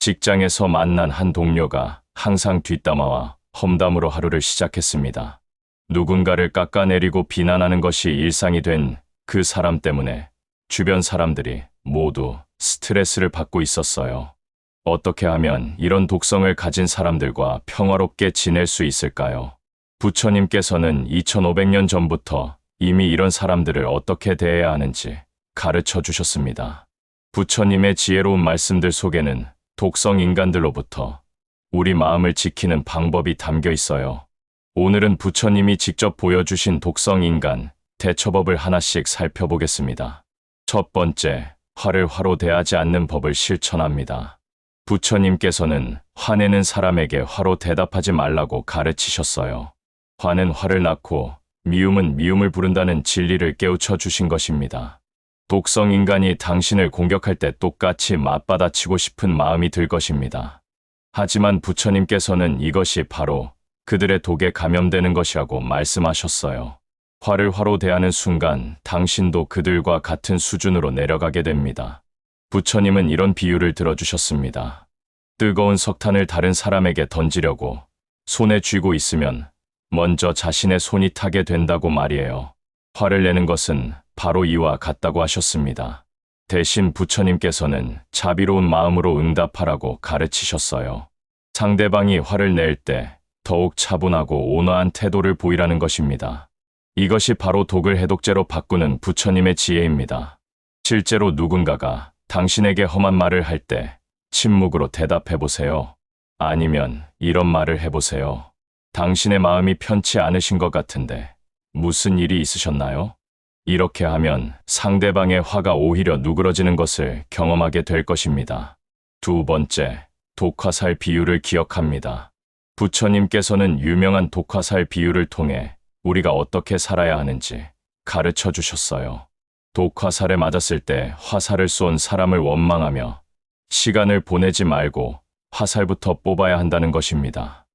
직장에서 만난 한 동료가 항상 뒷담화와 험담으로 하루를 시작했습니다. 누군가를 깎아내리고 비난하는 것이 일상이 된 그 사람 때문에 주변 사람들이 모두 스트레스를 받고 있었어요. 어떻게 하면 이런 독성을 가진 사람들과 평화롭게 지낼 수 있을까요? 부처님께서는 2500년 전부터 이미 이런 사람들을 어떻게 대해야 하는지 가르쳐 주셨습니다. 부처님의 지혜로운 말씀들 속에는 독성 인간들로부터 우리 마음을 지키는 방법이 담겨 있어요. 오늘은 부처님이 직접 보여주신 독성 인간 대처법을 하나씩 살펴보겠습니다. 첫 번째, 화를 화로 대하지 않는 법을 실천합니다. 부처님께서는 화내는 사람에게 화로 대답하지 말라고 가르치셨어요. 화는 화를 낳고 미움은 미움을 부른다는 진리를 깨우쳐 주신 것입니다. 독성 인간이 당신을 공격할 때 똑같이 맞받아치고 싶은 마음이 들 것입니다. 하지만 부처님께서는 이것이 바로 그들의 독에 감염되는 것이라고 말씀하셨어요. 화를 화로 대하는 순간 당신도 그들과 같은 수준으로 내려가게 됩니다. 부처님은 이런 비유를 들어주셨습니다. 뜨거운 석탄을 다른 사람에게 던지려고 손에 쥐고 있으면 먼저 자신의 손이 타게 된다고 말이에요. 화를 내는 것은 바로 이와 같다고 하셨습니다. 대신 부처님께서는 자비로운 마음으로 응답하라고 가르치셨어요. 상대방이 화를 낼 때 더욱 차분하고 온화한 태도를 보이라는 것입니다. 이것이 바로 독을 해독제로 바꾸는 부처님의 지혜입니다. 실제로 누군가가 당신에게 험한 말을 할 때 침묵으로 대답해 보세요. 아니면 이런 말을 해보세요. 당신의 마음이 편치 않으신 것 같은데 무슨 일이 있으셨나요? 이렇게 하면 상대방의 화가 오히려 누그러지는 것을 경험하게 될 것입니다. 두 번째, 독화살 비유를 기억합니다. 부처님께서는 유명한 독화살 비유를 통해 우리가 어떻게 살아야 하는지 가르쳐 주셨어요. 독화살에 맞았을 때 화살을 쏜 사람을 원망하며 시간을 보내지 말고 화살부터 뽑아야 한다는 것입니다.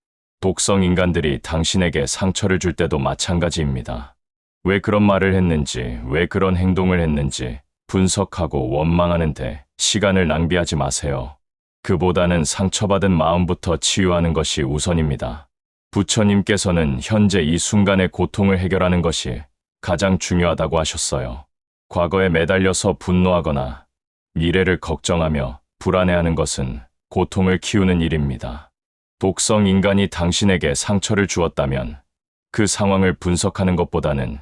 독성 인간들이 당신에게 상처를 줄 때도 마찬가지입니다. 왜 그런 말을 했는지, 왜 그런 행동을 했는지 분석하고 원망하는데 시간을 낭비하지 마세요. 그보다는 상처받은 마음부터 치유하는 것이 우선입니다. 부처님께서는 현재 이 순간의 고통을 해결하는 것이 가장 중요하다고 하셨어요. 과거에 매달려서 분노하거나 미래를 걱정하며 불안해하는 것은 고통을 키우는 일입니다. 독성 인간이 당신에게 상처를 주었다면 그 상황을 분석하는 것보다는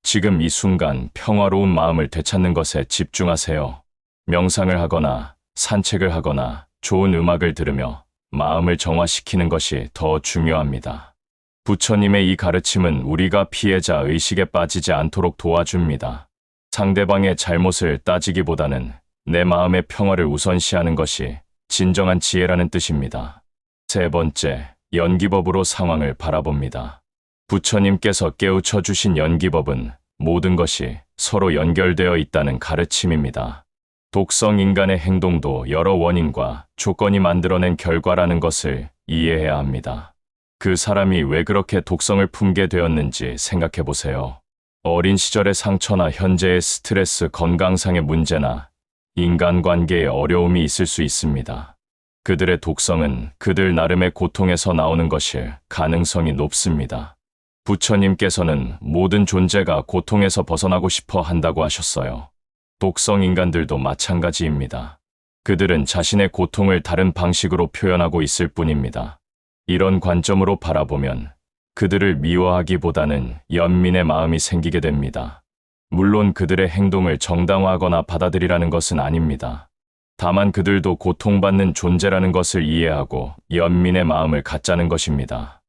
지금 이 순간 평화로운 마음을 되찾는 것에 집중하세요. 명상을 하거나 산책을 하거나 좋은 음악을 들으며 마음을 정화시키는 것이 더 중요합니다. 부처님의 이 가르침은 우리가 피해자 의식에 빠지지 않도록 도와줍니다. 상대방의 잘못을 따지기보다는 내 마음의 평화를 우선시하는 것이 진정한 지혜라는 뜻입니다. 세 번째, 연기법으로 상황을 바라봅니다. 부처님께서 깨우쳐 주신 연기법은 모든 것이 서로 연결되어 있다는 가르침입니다. 독성 인간의 행동도 여러 원인과 조건이 만들어낸 결과라는 것을 이해해야 합니다. 그 사람이 왜 그렇게 독성을 품게 되었는지 생각해 보세요. 어린 시절의 상처나 현재의 스트레스, 건강상의 문제나 인간관계에 어려움이 있을 수 있습니다. 그들의 독성은 그들 나름의 고통에서 나오는 것일 가능성이 높습니다. 부처님께서는 모든 존재가 고통에서 벗어나고 싶어 한다고 하셨어요. 독성 인간들도 마찬가지입니다. 그들은 자신의 고통을 다른 방식으로 표현하고 있을 뿐입니다. 이런 관점으로 바라보면 그들을 미워하기보다는 연민의 마음이 생기게 됩니다. 물론 그들의 행동을 정당화하거나 받아들이라는 것은 아닙니다. 다만 그들도 고통받는 존재라는 것을 이해하고 연민의 마음을 갖자는 것입니다.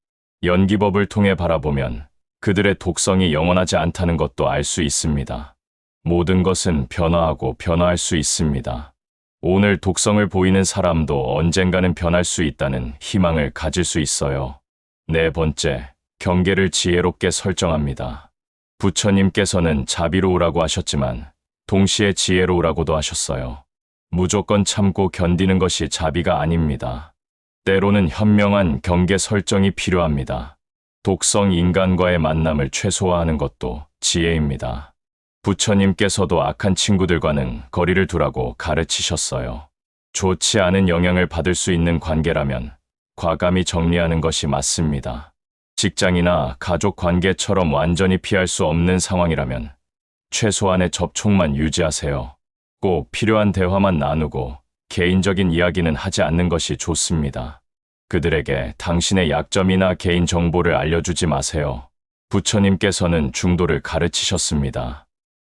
연기법을 통해 바라보면 그들의 독성이 영원하지 않다는 것도 알 수 있습니다. 모든 것은 변화하고 변화할 수 있습니다. 오늘 독성을 보이는 사람도 언젠가는 변할 수 있다는 희망을 가질 수 있어요. 네 번째, 경계를 지혜롭게 설정합니다. 부처님께서는 자비로우라고 하셨지만 동시에 지혜로우라고도 하셨어요. 무조건 참고 견디는 것이 자비가 아닙니다. 때로는 현명한 경계 설정이 필요합니다. 독성 인간과의 만남을 최소화하는 것도 지혜입니다. 부처님께서도 악한 친구들과는 거리를 두라고 가르치셨어요. 좋지 않은 영향을 받을 수 있는 관계라면 과감히 정리하는 것이 맞습니다. 직장이나 가족 관계처럼 완전히 피할 수 없는 상황이라면 최소한의 접촉만 유지하세요. 꼭 필요한 대화만 나누고 개인적인 이야기는 하지 않는 것이 좋습니다. 그들에게 당신의 약점이나 개인 정보를 알려주지 마세요. 부처님께서는 중도를 가르치셨습니다.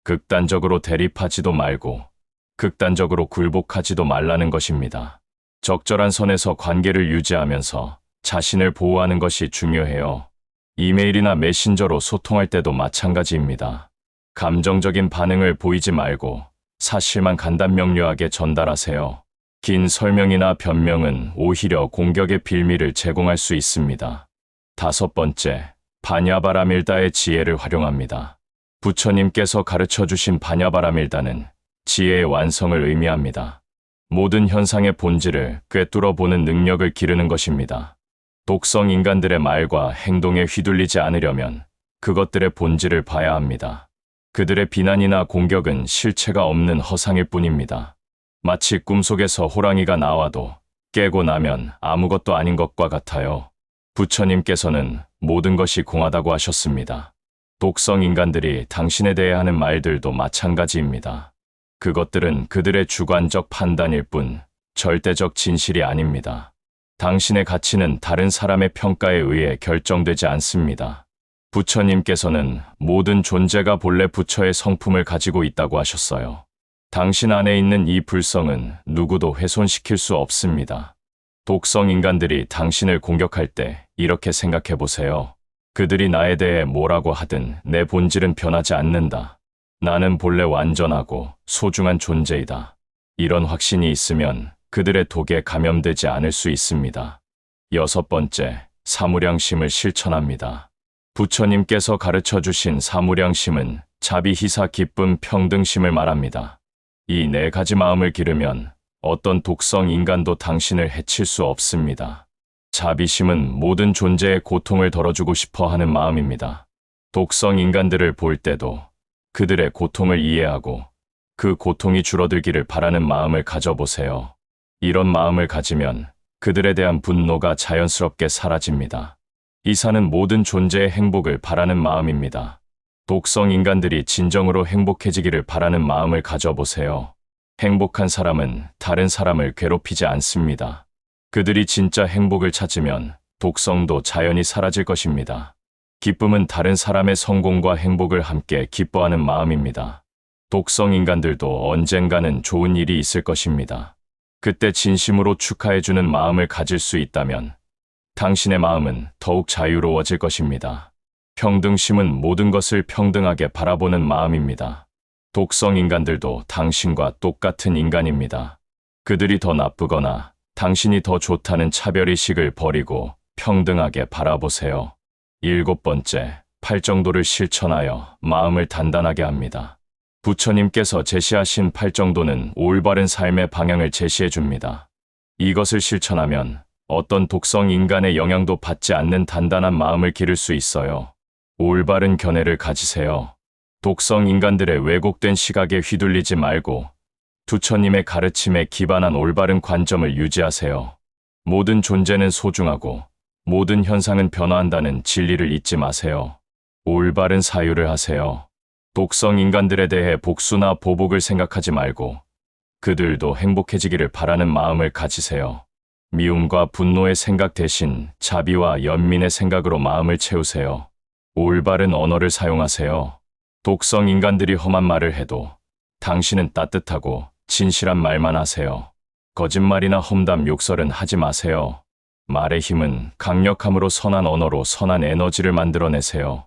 극단적으로 대립하지도 말고 극단적으로 굴복하지도 말라는 것입니다. 적절한 선에서 관계를 유지하면서 자신을 보호하는 것이 중요해요. 이메일이나 메신저로 소통할 때도 마찬가지입니다. 감정적인 반응을 보이지 말고 사실만 간단명료하게 전달하세요. 긴 설명이나 변명은 오히려 공격의 빌미를 제공할 수 있습니다. 5번째, 바냐바라밀다의 지혜를 활용합니다. 부처님께서 가르쳐주신 바냐바라밀다는 지혜의 완성을 의미합니다. 모든 현상의 본질을 꿰뚫어 보는 능력을 기르는 것입니다. 독성 인간들의 말과 행동에 휘둘리지 않으려면 그것들의 본질을 봐야 합니다. 그들의 비난이나 공격은 실체가 없는 허상일 뿐입니다. 마치 꿈속에서 호랑이가 나와도 깨고 나면 아무것도 아닌 것과 같아요. 부처님께서는 모든 것이 공하다고 하셨습니다. 독성 인간들이 당신에 대해 하는 말들도 마찬가지입니다. 그것들은 그들의 주관적 판단일 뿐 절대적 진실이 아닙니다. 당신의 가치는 다른 사람의 평가에 의해 결정되지 않습니다. 부처님께서는 모든 존재가 본래 부처의 성품을 가지고 있다고 하셨어요. 당신 안에 있는 이 불성은 누구도 훼손시킬 수 없습니다. 독성 인간들이 당신을 공격할 때 이렇게 생각해 보세요. 그들이 나에 대해 뭐라고 하든 내 본질은 변하지 않는다. 나는 본래 완전하고 소중한 존재이다. 이런 확신이 있으면 그들의 독에 감염되지 않을 수 있습니다. 6번째, 사무량심을 실천합니다. 부처님께서 가르쳐주신 사무량심은 자비, 희사, 기쁨, 평등심을 말합니다. 이 4가지 마음을 기르면 어떤 독성 인간도 당신을 해칠 수 없습니다. 자비심은 모든 존재의 고통을 덜어주고 싶어 하는 마음입니다. 독성 인간들을 볼 때도 그들의 고통을 이해하고 그 고통이 줄어들기를 바라는 마음을 가져보세요. 이런 마음을 가지면 그들에 대한 분노가 자연스럽게 사라집니다. 희사는 모든 존재의 행복을 바라는 마음입니다. 독성 인간들이 진정으로 행복해지기를 바라는 마음을 가져보세요. 행복한 사람은 다른 사람을 괴롭히지 않습니다. 그들이 진짜 행복을 찾으면 독성도 자연히 사라질 것입니다. 기쁨은 다른 사람의 성공과 행복을 함께 기뻐하는 마음입니다. 독성 인간들도 언젠가는 좋은 일이 있을 것입니다. 그때 진심으로 축하해주는 마음을 가질 수 있다면 당신의 마음은 더욱 자유로워질 것입니다. 평등심은 모든 것을 평등하게 바라보는 마음입니다. 독성 인간들도 당신과 똑같은 인간입니다. 그들이 더 나쁘거나 당신이 더 좋다는 차별의식을 버리고 평등하게 바라보세요. 7번째, 팔정도를 실천하여 마음을 단단하게 합니다. 부처님께서 제시하신 팔정도는 올바른 삶의 방향을 제시해 줍니다. 이것을 실천하면 어떤 독성 인간의 영향도 받지 않는 단단한 마음을 기를 수 있어요. 올바른 견해를 가지세요. 독성 인간들의 왜곡된 시각에 휘둘리지 말고 부처님의 가르침에 기반한 올바른 관점을 유지하세요. 모든 존재는 소중하고 모든 현상은 변화한다는 진리를 잊지 마세요. 올바른 사유를 하세요. 독성 인간들에 대해 복수나 보복을 생각하지 말고 그들도 행복해지기를 바라는 마음을 가지세요. 미움과 분노의 생각 대신 자비와 연민의 생각으로 마음을 채우세요. 올바른 언어를 사용하세요. 독성 인간들이 험한 말을 해도 당신은 따뜻하고 진실한 말만 하세요. 거짓말이나 험담, 욕설은 하지 마세요. 말의 힘은 강력함으로 선한 언어로 선한 에너지를 만들어내세요.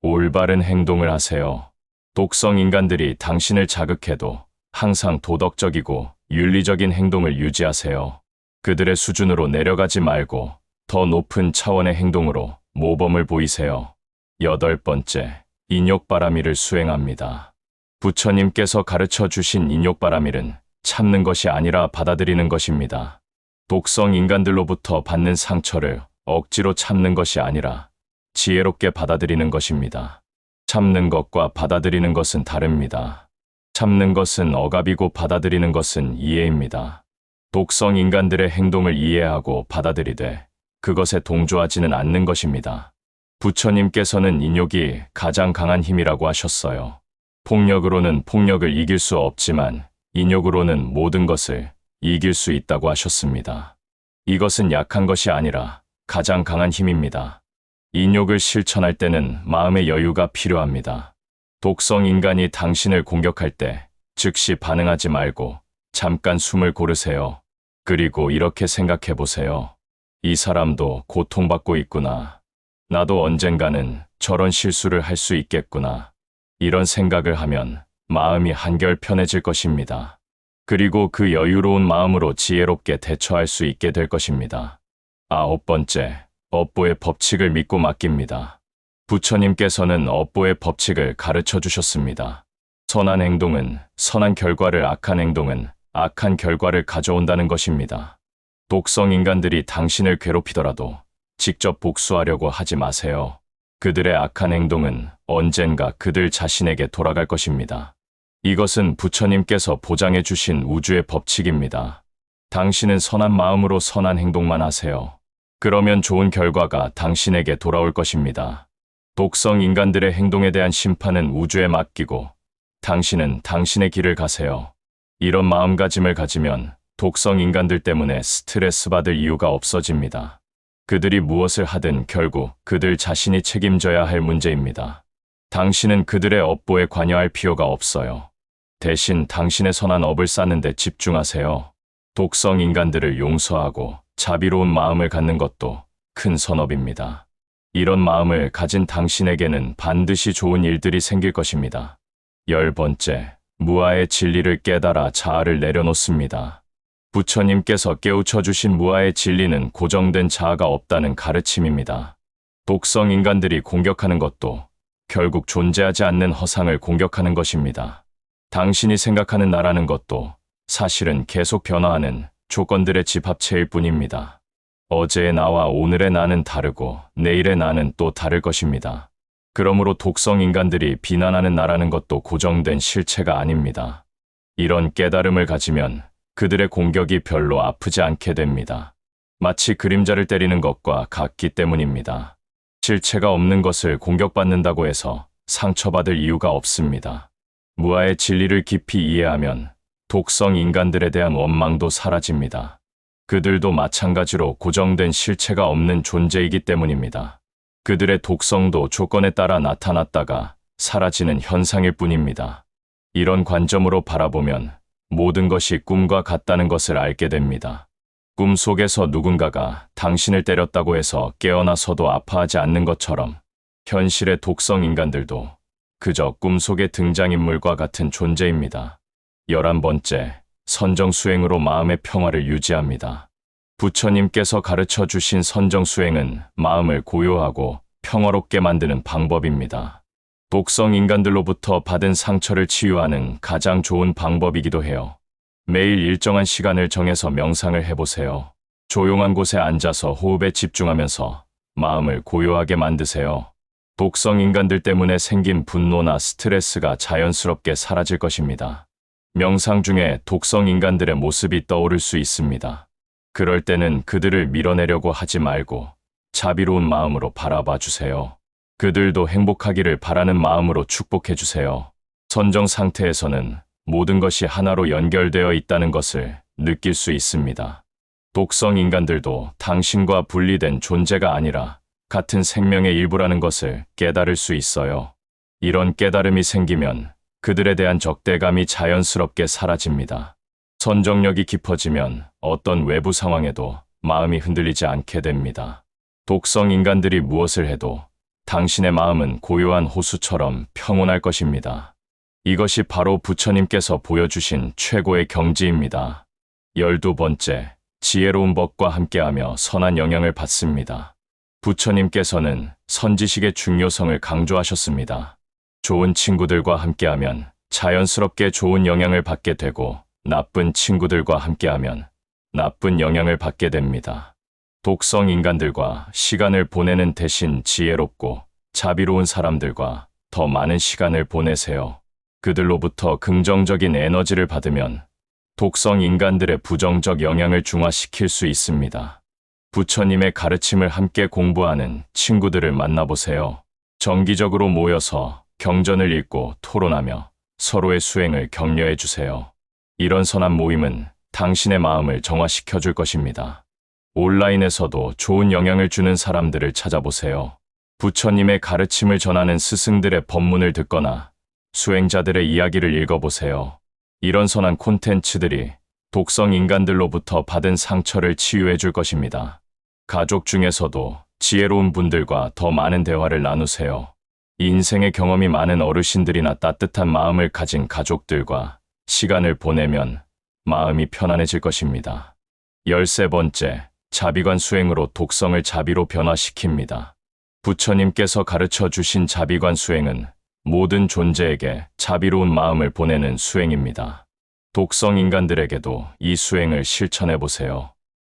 올바른 행동을 하세요. 독성 인간들이 당신을 자극해도 항상 도덕적이고 윤리적인 행동을 유지하세요. 그들의 수준으로 내려가지 말고 더 높은 차원의 행동으로 모범을 보이세요. 8번째, 인욕바라밀을 수행합니다. 부처님께서 가르쳐 주신 인욕바라밀은 참는 것이 아니라 받아들이는 것입니다. 독성 인간들로부터 받는 상처를 억지로 참는 것이 아니라 지혜롭게 받아들이는 것입니다. 참는 것과 받아들이는 것은 다릅니다. 참는 것은 억압이고 받아들이는 것은 이해입니다. 독성 인간들의 행동을 이해하고 받아들이되 그것에 동조하지는 않는 것입니다. 부처님께서는 인욕이 가장 강한 힘이라고 하셨어요. 폭력으로는 폭력을 이길 수 없지만 인욕으로는 모든 것을 이길 수 있다고 하셨습니다. 이것은 약한 것이 아니라 가장 강한 힘입니다. 인욕을 실천할 때는 마음의 여유가 필요합니다. 독성 인간이 당신을 공격할 때 즉시 반응하지 말고 잠깐 숨을 고르세요. 그리고 이렇게 생각해 보세요. 이 사람도 고통받고 있구나. 나도 언젠가는 저런 실수를 할 수 있겠구나. 이런 생각을 하면 마음이 한결 편해질 것입니다. 그리고 그 여유로운 마음으로 지혜롭게 대처할 수 있게 될 것입니다. 9번째, 업보의 법칙을 믿고 맡깁니다. 부처님께서는 업보의 법칙을 가르쳐 주셨습니다. 선한 행동은 선한 결과를, 악한 행동은 악한 결과를 가져온다는 것입니다. 독성 인간들이 당신을 괴롭히더라도 직접 복수하려고 하지 마세요. 그들의 악한 행동은 언젠가 그들 자신에게 돌아갈 것입니다. 이것은 부처님께서 보장해 주신 우주의 법칙입니다. 당신은 선한 마음으로 선한 행동만 하세요. 그러면 좋은 결과가 당신에게 돌아올 것입니다. 독성 인간들의 행동에 대한 심판은 우주에 맡기고 당신은 당신의 길을 가세요. 이런 마음가짐을 가지면 독성 인간들 때문에 스트레스 받을 이유가 없어집니다. 그들이 무엇을 하든 결국 그들 자신이 책임져야 할 문제입니다. 당신은 그들의 업보에 관여할 필요가 없어요. 대신 당신의 선한 업을 쌓는 데 집중하세요. 독성 인간들을 용서하고 자비로운 마음을 갖는 것도 큰 선업입니다. 이런 마음을 가진 당신에게는 반드시 좋은 일들이 생길 것입니다. 10번째, 무아의 진리를 깨달아 자아를 내려놓습니다. 부처님께서 깨우쳐 주신 무아의 진리는 고정된 자아가 없다는 가르침입니다. 독성 인간들이 공격하는 것도 결국 존재하지 않는 허상을 공격하는 것입니다. 당신이 생각하는 나라는 것도 사실은 계속 변화하는 조건들의 집합체일 뿐입니다. 어제의 나와 오늘의 나는 다르고 내일의 나는 또 다를 것입니다. 그러므로 독성 인간들이 비난하는 나라는 것도 고정된 실체가 아닙니다. 이런 깨달음을 가지면 그들의 공격이 별로 아프지 않게 됩니다. 마치 그림자를 때리는 것과 같기 때문입니다. 실체가 없는 것을 공격받는다고 해서 상처받을 이유가 없습니다. 무아의 진리를 깊이 이해하면 독성 인간들에 대한 원망도 사라집니다. 그들도 마찬가지로 고정된 실체가 없는 존재이기 때문입니다. 그들의 독성도 조건에 따라 나타났다가 사라지는 현상일 뿐입니다. 이런 관점으로 바라보면 모든 것이 꿈과 같다는 것을 알게 됩니다. 꿈 속에서 누군가가 당신을 때렸다고 해서 깨어나서도 아파하지 않는 것처럼 현실의 독성 인간들도 그저 꿈속의 등장인물과 같은 존재입니다. 11번째, 선정수행으로 마음의 평화를 유지합니다. 부처님께서 가르쳐 주신 선정수행은 마음을 고요하고 평화롭게 만드는 방법입니다. 독성 인간들로부터 받은 상처를 치유하는 가장 좋은 방법이기도 해요. 매일 일정한 시간을 정해서 명상을 해보세요. 조용한 곳에 앉아서 호흡에 집중하면서 마음을 고요하게 만드세요. 독성 인간들 때문에 생긴 분노나 스트레스가 자연스럽게 사라질 것입니다. 명상 중에 독성 인간들의 모습이 떠오를 수 있습니다. 그럴 때는 그들을 밀어내려고 하지 말고 자비로운 마음으로 바라봐 주세요. 그들도 행복하기를 바라는 마음으로 축복해 주세요. 선정 상태에서는 모든 것이 하나로 연결되어 있다는 것을 느낄 수 있습니다. 독성 인간들도 당신과 분리된 존재가 아니라 같은 생명의 일부라는 것을 깨달을 수 있어요. 이런 깨달음이 생기면 그들에 대한 적대감이 자연스럽게 사라집니다. 선정력이 깊어지면 어떤 외부 상황에도 마음이 흔들리지 않게 됩니다. 독성 인간들이 무엇을 해도 당신의 마음은 고요한 호수처럼 평온할 것입니다. 이것이 바로 부처님께서 보여주신 최고의 경지입니다. 12번째, 지혜로운 법과 함께하며 선한 영향을 받습니다. 부처님께서는 선지식의 중요성을 강조하셨습니다. 좋은 친구들과 함께하면 자연스럽게 좋은 영향을 받게 되고 나쁜 친구들과 함께하면 나쁜 영향을 받게 됩니다. 독성 인간들과 시간을 보내는 대신 지혜롭고 자비로운 사람들과 더 많은 시간을 보내세요. 그들로부터 긍정적인 에너지를 받으면 독성 인간들의 부정적 영향을 중화시킬 수 있습니다. 부처님의 가르침을 함께 공부하는 친구들을 만나보세요. 정기적으로 모여서 경전을 읽고 토론하며 서로의 수행을 격려해 주세요. 이런 선한 모임은 당신의 마음을 정화시켜 줄 것입니다. 온라인에서도 좋은 영향을 주는 사람들을 찾아보세요. 부처님의 가르침을 전하는 스승들의 법문을 듣거나 수행자들의 이야기를 읽어보세요. 이런 선한 콘텐츠들이 독성 인간들로부터 받은 상처를 치유해 줄 것입니다. 가족 중에서도 지혜로운 분들과 더 많은 대화를 나누세요. 인생의 경험이 많은 어르신들이나 따뜻한 마음을 가진 가족들과 시간을 보내면 마음이 편안해질 것입니다. 13번째, 자비관 수행으로 독성을 자비로 변화시킵니다. 부처님께서 가르쳐 주신 자비관 수행은 모든 존재에게 자비로운 마음을 보내는 수행입니다. 독성 인간들에게도 이 수행을 실천해 보세요.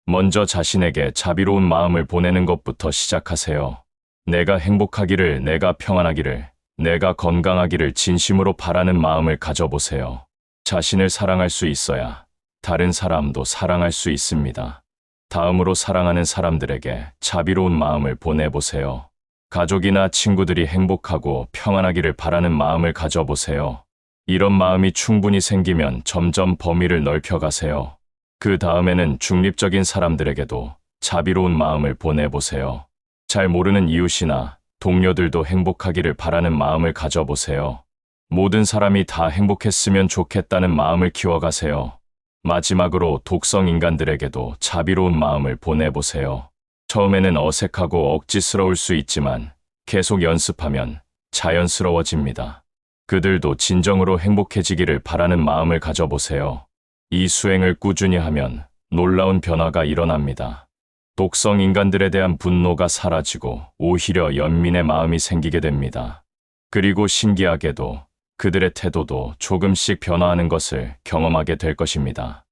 먼저 자신에게 자비로운 마음을 보내는 것부터 시작하세요. 내가 행복하기를, 내가 평안하기를, 내가 건강하기를 진심으로 바라는 마음을 가져보세요. 자신을 사랑할 수 있어야 다른 사람도 사랑할 수 있습니다. 다음으로 사랑하는 사람들에게 자비로운 마음을 보내보세요. 가족이나 친구들이 행복하고 평안하기를 바라는 마음을 가져보세요. 이런 마음이 충분히 생기면 점점 범위를 넓혀가세요. 그 다음에는 중립적인 사람들에게도 자비로운 마음을 보내보세요. 잘 모르는 이웃이나 동료들도 행복하기를 바라는 마음을 가져보세요. 모든 사람이 다 행복했으면 좋겠다는 마음을 키워가세요. 마지막으로 독성 인간들에게도 자비로운 마음을 보내보세요. 처음에는 어색하고 억지스러울 수 있지만 계속 연습하면 자연스러워집니다. 그들도 진정으로 행복해지기를 바라는 마음을 가져보세요. 이 수행을 꾸준히 하면 놀라운 변화가 일어납니다. 독성 인간들에 대한 분노가 사라지고 오히려 연민의 마음이 생기게 됩니다. 그리고 신기하게도 그들의 태도도 조금씩 변화하는 것을 경험하게 될 것입니다.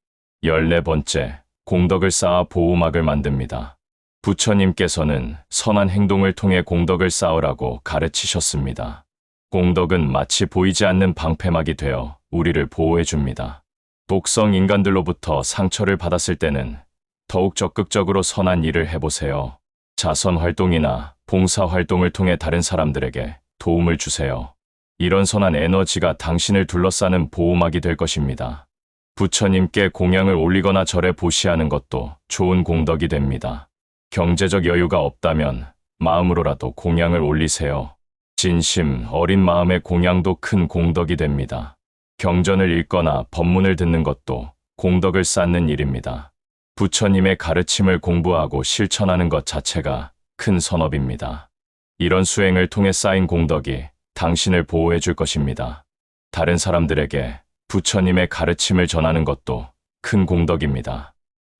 14번째, 공덕을 쌓아 보호막을 만듭니다. 부처님께서는 선한 행동을 통해 공덕을 쌓으라고 가르치셨습니다. 공덕은 마치 보이지 않는 방패막이 되어 우리를 보호해 줍니다. 독성 인간들로부터 상처를 받았을 때는 더욱 적극적으로 선한 일을 해보세요. 자선 활동이나 봉사 활동을 통해 다른 사람들에게 도움을 주세요. 이런 선한 에너지가 당신을 둘러싸는 보호막이 될 것입니다. 부처님께 공양을 올리거나 절에 보시하는 것도 좋은 공덕이 됩니다. 경제적 여유가 없다면 마음으로라도 공양을 올리세요. 진심, 어린 마음의 공양도 큰 공덕이 됩니다. 경전을 읽거나 법문을 듣는 것도 공덕을 쌓는 일입니다. 부처님의 가르침을 공부하고 실천하는 것 자체가 큰 선업입니다. 이런 수행을 통해 쌓인 공덕이 당신을 보호해 줄 것입니다. 다른 사람들에게 부처님의 가르침을 전하는 것도 큰 공덕입니다.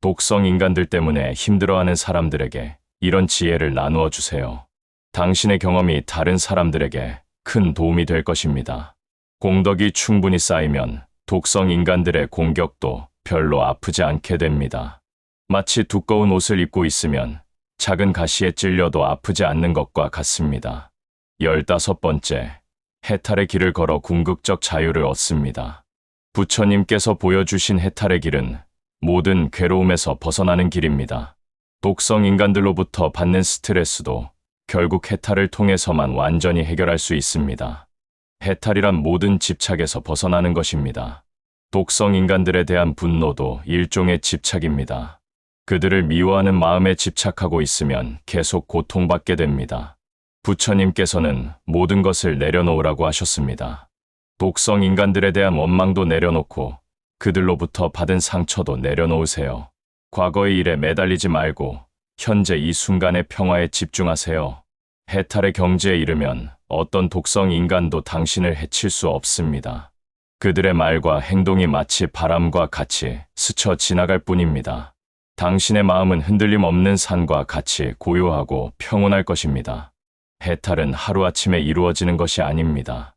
독성 인간들 때문에 힘들어하는 사람들에게 이런 지혜를 나누어 주세요. 당신의 경험이 다른 사람들에게 큰 도움이 될 것입니다. 공덕이 충분히 쌓이면 독성 인간들의 공격도 별로 아프지 않게 됩니다. 마치 두꺼운 옷을 입고 있으면 작은 가시에 찔려도 아프지 않는 것과 같습니다. 15번째, 해탈의 길을 걸어 궁극적 자유를 얻습니다. 부처님께서 보여주신 해탈의 길은 모든 괴로움에서 벗어나는 길입니다. 독성 인간들로부터 받는 스트레스도 결국 해탈을 통해서만 완전히 해결할 수 있습니다. 해탈이란 모든 집착에서 벗어나는 것입니다. 독성 인간들에 대한 분노도 일종의 집착입니다. 그들을 미워하는 마음에 집착하고 있으면 계속 고통받게 됩니다. 부처님께서는 모든 것을 내려놓으라고 하셨습니다. 독성 인간들에 대한 원망도 내려놓고 그들로부터 받은 상처도 내려놓으세요. 과거의 일에 매달리지 말고 현재 이 순간의 평화에 집중하세요. 해탈의 경지에 이르면 어떤 독성 인간도 당신을 해칠 수 없습니다. 그들의 말과 행동이 마치 바람과 같이 스쳐 지나갈 뿐입니다. 당신의 마음은 흔들림 없는 산과 같이 고요하고 평온할 것입니다. 해탈은 하루아침에 이루어지는 것이 아닙니다.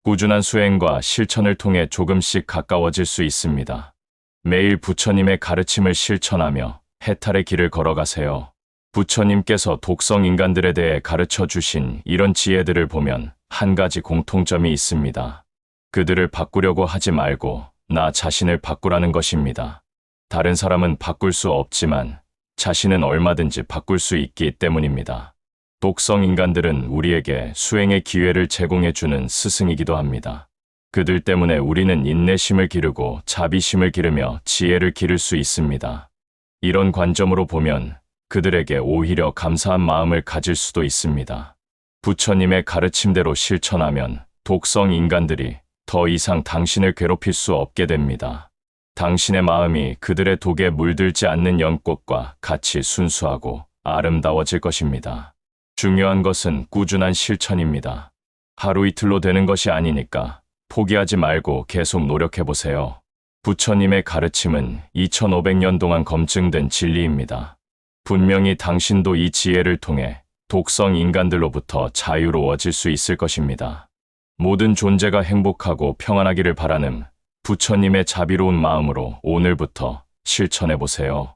꾸준한 수행과 실천을 통해 조금씩 가까워질 수 있습니다. 매일 부처님의 가르침을 실천하며 해탈의 길을 걸어가세요. 부처님께서 독성 인간들에 대해 가르쳐 주신 이런 지혜들을 보면 한 가지 공통점이 있습니다. 그들을 바꾸려고 하지 말고 나 자신을 바꾸라는 것입니다. 다른 사람은 바꿀 수 없지만 자신은 얼마든지 바꿀 수 있기 때문입니다. 독성 인간들은 우리에게 수행의 기회를 제공해주는 스승이기도 합니다. 그들 때문에 우리는 인내심을 기르고 자비심을 기르며 지혜를 기를 수 있습니다. 이런 관점으로 보면 그들에게 오히려 감사한 마음을 가질 수도 있습니다. 부처님의 가르침대로 실천하면 독성 인간들이 더 이상 당신을 괴롭힐 수 없게 됩니다. 당신의 마음이 그들의 독에 물들지 않는 연꽃과 같이 순수하고 아름다워질 것입니다. 중요한 것은 꾸준한 실천입니다. 하루 이틀로 되는 것이 아니니까 포기하지 말고 계속 노력해보세요. 부처님의 가르침은 2500년 동안 검증된 진리입니다. 분명히 당신도 이 지혜를 통해 독성 인간들로부터 자유로워질 수 있을 것입니다. 모든 존재가 행복하고 평안하기를 바라는 부처님의 자비로운 마음으로 오늘부터 실천해보세요.